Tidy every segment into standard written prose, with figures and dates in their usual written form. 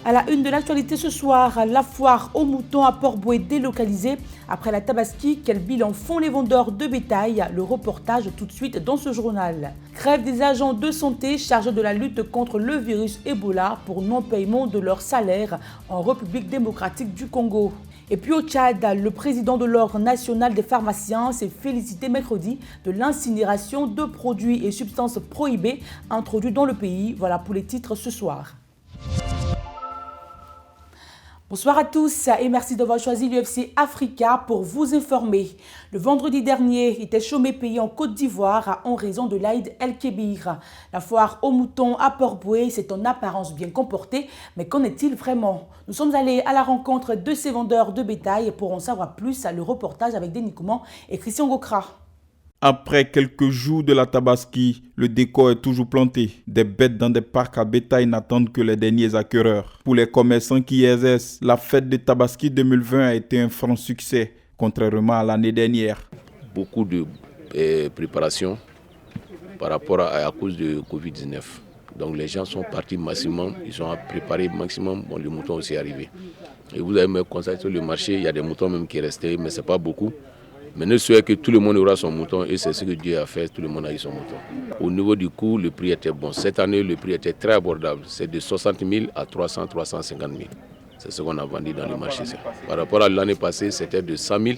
À la une de l'actualité ce soir, la foire aux moutons à Port-Bouët délocalisée. Après la Tabaski, quel bilan font les vendeurs de bétail? Le reportage tout de suite dans ce journal. Grève des agents de santé chargés de la lutte contre le virus Ebola pour non-paiement de leur salaire en République démocratique du Congo. Et puis au Tchad, le président de l'Ordre national des pharmaciens s'est félicité mercredi de l'incinération de produits et substances prohibées introduits dans le pays. Voilà pour les titres ce soir. Bonsoir à tous et merci d'avoir choisi l'UFC Africa pour vous informer. Le vendredi dernier était chômé payé en Côte d'Ivoire en raison de l'Aïd El-Kébir. La foire aux moutons à Port-Bouët s'est en apparence bien comportée, mais qu'en est-il vraiment? Nous sommes allés à la rencontre de ces vendeurs de bétail pour en savoir plus. Le reportage avec Denis Kouman et Christian Gokra. Après quelques jours de la Tabaski, le décor est toujours planté. Des bêtes dans des parcs à bétail n'attendent que les derniers acquéreurs. Pour les commerçants qui y exercent, la fête de Tabaski 2020 a été un franc succès, contrairement à l'année dernière. Beaucoup de préparation par rapport à cause de Covid-19. Donc les gens sont partis massivement, ils ont préparé maximum, bon, les moutons aussi arrivés. Et vous avez même constaté sur le marché, il y a des moutons même qui restaient, mais ce n'est pas beaucoup. Mais ne souhaite que tout le monde aura son mouton et c'est ce que Dieu a fait, tout le monde a eu son mouton. Au niveau du coût, le prix était bon. Cette année, le prix était très abordable. C'est de 60 000 à 300, 350 000. C'est ce qu'on a vendu dans le marché. Par rapport à l'année passée, c'était de 100 000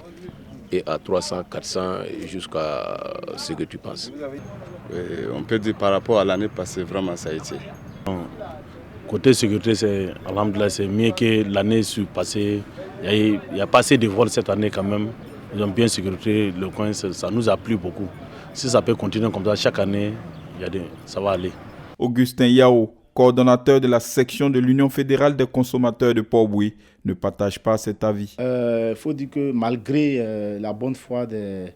et à 300, 400 jusqu'à ce que tu penses. On peut dire par rapport à l'année passée, vraiment ça a été. Côté sécurité, c'est mieux que l'année passée. Il y a pas assez de vols cette année quand même. Ils ont bien sécurité le coin, ça nous a plu beaucoup. Si ça peut continuer comme ça chaque année, ça va aller. Augustin Yao, coordonnateur de la section de l'Union fédérale des consommateurs de Port-Bouët, ne partage pas cet avis. Il faut dire que malgré la bonne foi des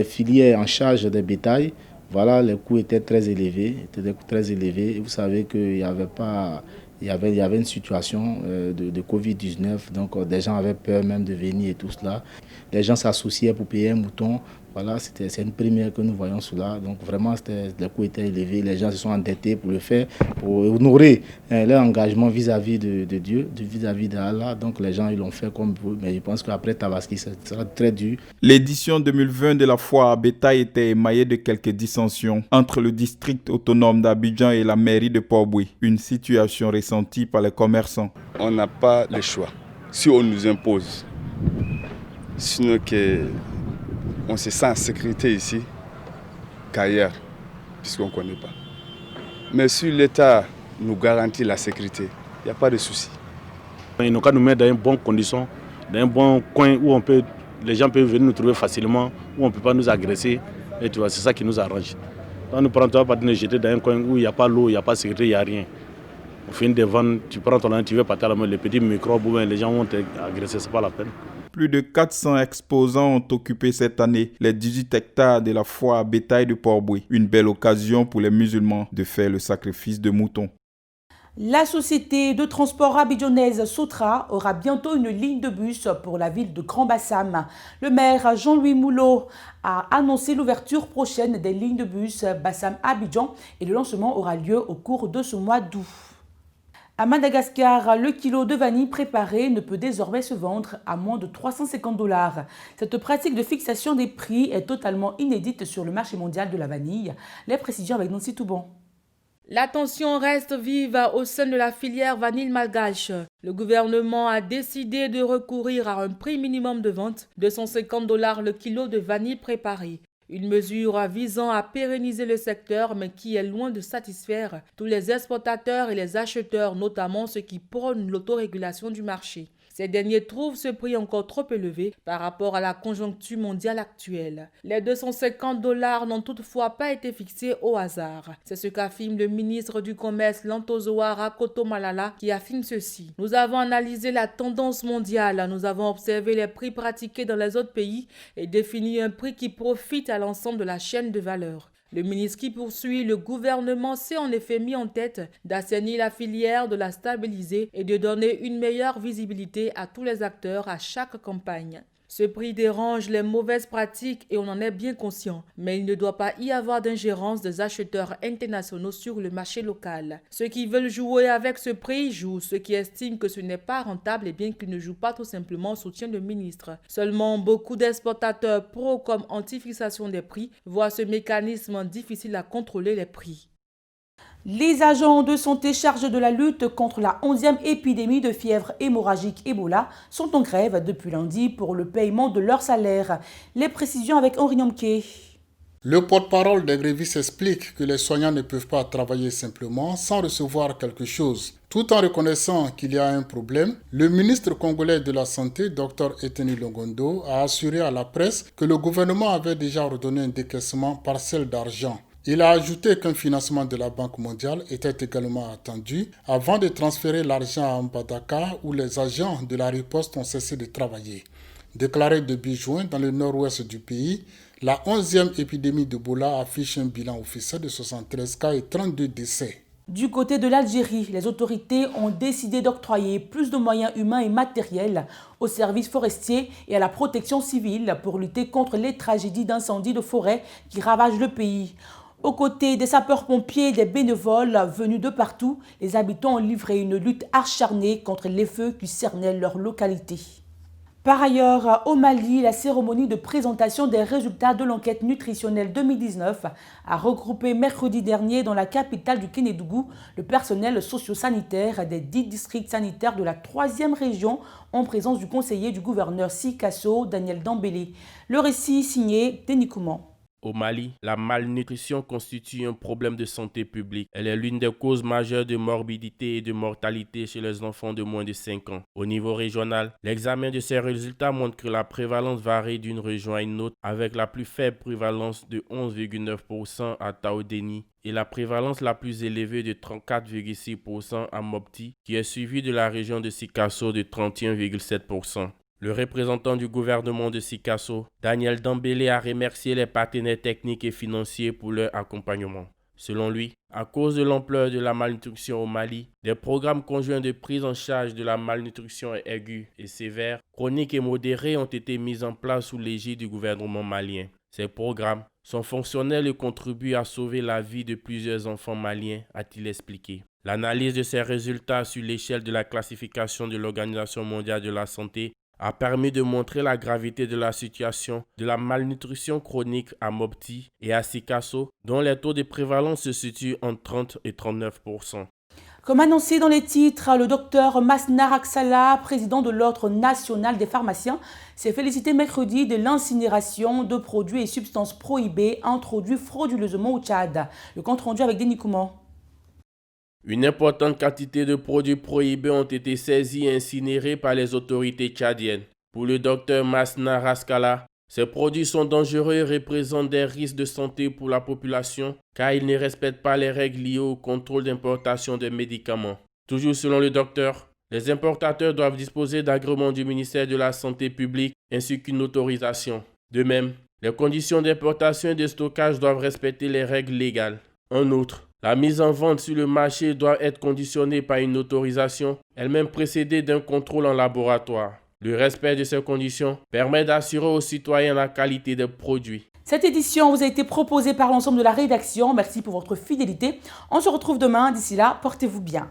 filières en charge des bétails, voilà, les coûts étaient très élevés. Vous savez qu'il y avait pas... Il y avait une situation de Covid-19, donc des gens avaient peur même de venir et tout cela. Les gens s'associaient pour payer un mouton. Voilà, c'est une première que nous voyons cela. Donc vraiment, les coûts étaient élevés. Les gens se sont endettés pour le faire, pour honorer leur engagement vis-à-vis de Dieu, vis-à-vis d'Allah. Donc les gens, ils l'ont fait comme vous. Mais je pense qu'après Tabaski, ça sera très dur. L'édition 2020 de la foire à bétail était émaillée de quelques dissensions entre le district autonome d'Abidjan et la mairie de Port-Bouët. Une situation ressentie par les commerçants. On n'a pas le choix. Si on nous impose, sinon on se sent en sécurité ici qu'ailleurs, puisqu'on ne connaît pas. Mais si l'État nous garantit la sécurité, il n'y a pas de souci. Ils n'ont qu'à nous mettre dans une bonne condition, dans un bon coin où les gens peuvent venir nous trouver facilement, où on ne peut pas nous agresser. Et tu vois, c'est ça qui nous arrange. Quand nous prenons, tu vas pas nous jeter dans un coin où il n'y a pas l'eau, il n'y a pas de sécurité, il n'y a rien. On finit des ventes, tu prends ton tu veux partir à la main, les petits microbes, les gens vont t'agresser, ce n'est pas la peine. Plus de 400 exposants ont occupé cette année les 18 hectares de la foire à bétail de Port-Bouët. Une belle occasion pour les musulmans de faire le sacrifice de moutons. La société de transport abidjanaise Sotra aura bientôt une ligne de bus pour la ville de Grand Bassam. Le maire Jean-Louis Moulot a annoncé l'ouverture prochaine des lignes de bus Bassam-Abidjan et le lancement aura lieu au cours de ce mois d'août. À Madagascar, le kilo de vanille préparée ne peut désormais se vendre à moins de 350 $. Cette pratique de fixation des prix est totalement inédite sur le marché mondial de la vanille. Les précisions avec Nancy Toubon. La tension reste vive au sein de la filière vanille malgache. Le gouvernement a décidé de recourir à un prix minimum de vente de 150 $ le kilo de vanille préparée. Une mesure visant à pérenniser le secteur mais qui est loin de satisfaire tous les exportateurs et les acheteurs, notamment ceux qui prônent l'autorégulation du marché. Ces derniers trouvent ce prix encore trop élevé par rapport à la conjoncture mondiale actuelle. Les 250 $ n'ont toutefois pas été fixés au hasard. C'est ce qu'affirme le ministre du Commerce Lantozoa Rakoto Malala qui affirme ceci. Nous avons analysé la tendance mondiale, nous avons observé les prix pratiqués dans les autres pays et défini un prix qui profite à l'ensemble de la chaîne de valeur. Le ministre qui poursuit, le gouvernement s'est en effet mis en tête d'assainir la filière, de la stabiliser et de donner une meilleure visibilité à tous les acteurs à chaque campagne. Ce prix dérange les mauvaises pratiques et on en est bien conscient. Mais il ne doit pas y avoir d'ingérence des acheteurs internationaux sur le marché local. Ceux qui veulent jouer avec ce prix jouent. Ceux qui estiment que ce n'est pas rentable, et bien qu'ils ne jouent pas tout simplement soutiennent le ministre. Seulement, beaucoup d'exportateurs pro comme anti-fixation des prix voient ce mécanisme difficile à contrôler les prix. Les agents de santé chargés de la lutte contre la 11e épidémie de fièvre hémorragique Ebola sont en grève depuis lundi pour le paiement de leur salaire. Les précisions avec Henri Nyamke. Le porte-parole des grévistes explique que les soignants ne peuvent pas travailler simplement sans recevoir quelque chose. Tout en reconnaissant qu'il y a un problème, le ministre congolais de la Santé, Dr Eteni Longondo, a assuré à la presse que le gouvernement avait déjà ordonné un décaissement partiel d'argent. Il a ajouté qu'un financement de la Banque mondiale était également attendu avant de transférer l'argent à Mbandaka où les agents de la riposte ont cessé de travailler. Déclaré début juin dans le nord-ouest du pays, la 11e épidémie d'Ebola affiche un bilan officiel de 73 cas et 32 décès. Du côté de l'Algérie, les autorités ont décidé d'octroyer plus de moyens humains et matériels aux services forestiers et à la protection civile pour lutter contre les tragédies d'incendie de forêt qui ravagent le pays. Aux côtés des sapeurs-pompiers et des bénévoles venus de partout, les habitants ont livré une lutte acharnée contre les feux qui cernaient leur localité. Par ailleurs, au Mali, la cérémonie de présentation des résultats de l'enquête nutritionnelle 2019 a regroupé mercredi dernier dans la capitale du Kénédougou le personnel socio-sanitaire des 10 districts sanitaires de la 3e région en présence du conseiller du gouverneur Sikasso, Daniel Dambélé. Le récit signé Denis Kouman. Au Mali, la malnutrition constitue un problème de santé publique. Elle est l'une des causes majeures de morbidité et de mortalité chez les enfants de moins de 5 ans. Au niveau régional, l'examen de ces résultats montre que la prévalence varie d'une région à une autre, avec la plus faible prévalence de 11,9% à Taodéni et la prévalence la plus élevée de 34,6% à Mopti, qui est suivie de la région de Sikasso de 31,7%. Le représentant du gouvernement de Sikasso, Daniel Dambélé, a remercié les partenaires techniques et financiers pour leur accompagnement. Selon lui, à cause de l'ampleur de la malnutrition au Mali, des programmes conjoints de prise en charge de la malnutrition aiguë et sévère, chronique et modérée ont été mis en place sous l'égide du gouvernement malien. Ces programmes sont fonctionnels et contribuent à sauver la vie de plusieurs enfants maliens, a-t-il expliqué. L'analyse de ces résultats sur l'échelle de la classification de l'Organisation mondiale de la santé a permis de montrer la gravité de la situation de la malnutrition chronique à Mopti et à Sikasso, dont les taux de prévalence se situent entre 30 et 39%. Comme annoncé dans les titres, le docteur Masnar Aksala, président de l'Ordre national des pharmaciens, s'est félicité mercredi de l'incinération de produits et substances prohibées introduits frauduleusement au Tchad. Le compte rendu avec Denis Kouman. Une importante quantité de produits prohibés ont été saisis et incinérés par les autorités tchadiennes. Pour le docteur Masnar Askala, ces produits sont dangereux et représentent des risques de santé pour la population car ils ne respectent pas les règles liées au contrôle d'importation des médicaments. Toujours selon le docteur, les importateurs doivent disposer d'agrément du ministère de la Santé publique ainsi qu'une autorisation. De même, les conditions d'importation et de stockage doivent respecter les règles légales. En outre, la mise en vente sur le marché doit être conditionnée par une autorisation, elle-même précédée d'un contrôle en laboratoire. Le respect de ces conditions permet d'assurer aux citoyens la qualité des produits. Cette édition vous a été proposée par l'ensemble de la rédaction. Merci pour votre fidélité. On se retrouve demain. D'ici là, portez-vous bien.